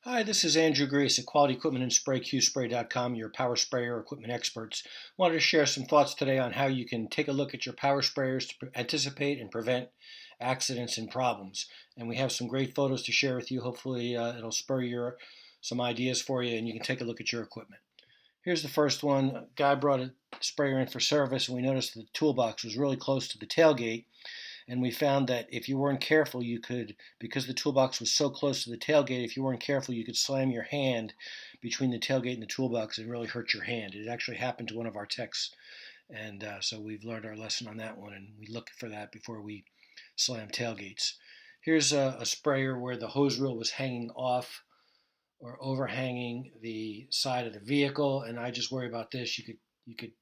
Hi, this is Andrew Greess at Quality Equipment and Spray, QSpray.com, your power sprayer equipment experts. Wanted to share some thoughts today on how you can take a look at your power sprayers to anticipate and prevent accidents and problems. And we have some great photos to share with you. Hopefully, it'll spur some ideas for you, and you can take a look at your equipment. Here's the first one. A guy brought a sprayer in for service, and we noticed the toolbox was really close to the tailgate. And we found that if you weren't careful, you could, because the toolbox was so close to the tailgate, if you weren't careful, you could slam your hand between the tailgate and the toolbox and really hurt your hand. It actually happened to one of our techs, and so we've learned our lesson on that one, and we look for that before we slam tailgates. Here's a sprayer where the hose reel was hanging off or overhanging the side of the vehicle, and I just worry about this. You could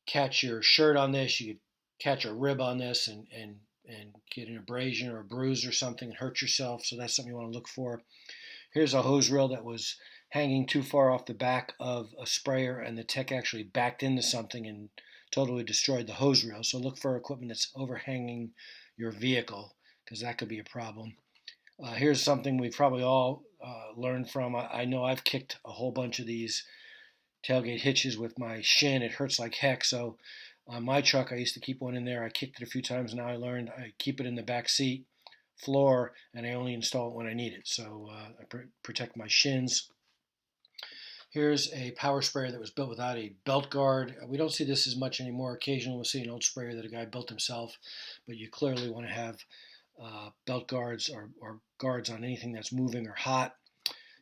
catch your shirt on this. You could catch a rib on this and get an abrasion or a bruise or something and hurt yourself. So that's something you want to look for. Here's a hose reel that was hanging too far off the back of a sprayer, and the tech actually backed into something and totally destroyed the hose reel. So look for equipment that's overhanging your vehicle, because that could be a problem. Here's something we've probably all learned from. I know I've kicked a whole bunch of these tailgate hitches with my shin. It hurts like heck. So on my truck, I used to keep one in there. I kicked it a few times. Now I learned I keep it in the back seat floor, and I only install it when I need it. So I protect my shins. Here's a power sprayer that was built without a belt guard. We don't see this as much anymore. Occasionally we'll see an old sprayer that a guy built himself, but you clearly want to have belt guards or guards on anything that's moving or hot.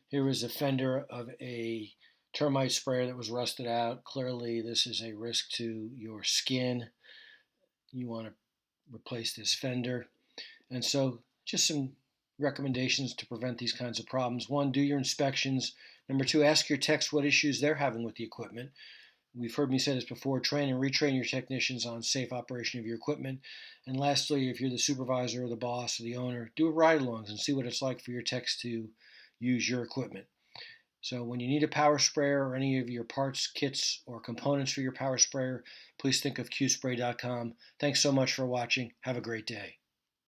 Here is a fender of a termite sprayer that was rusted out. Clearly, this is a risk to your skin. You want to replace this fender. And so, just some recommendations to prevent these kinds of problems. One, do your inspections. Number two, ask your techs what issues they're having with the equipment. We've heard me say this before. Train and retrain your technicians on safe operation of your equipment. And lastly, if you're the supervisor or the boss or the owner, do a ride-alongs and see what it's like for your techs to use your equipment. So when you need a power sprayer or any of your parts, kits, or components for your power sprayer, please think of qspray.com. Thanks so much for watching. Have a great day.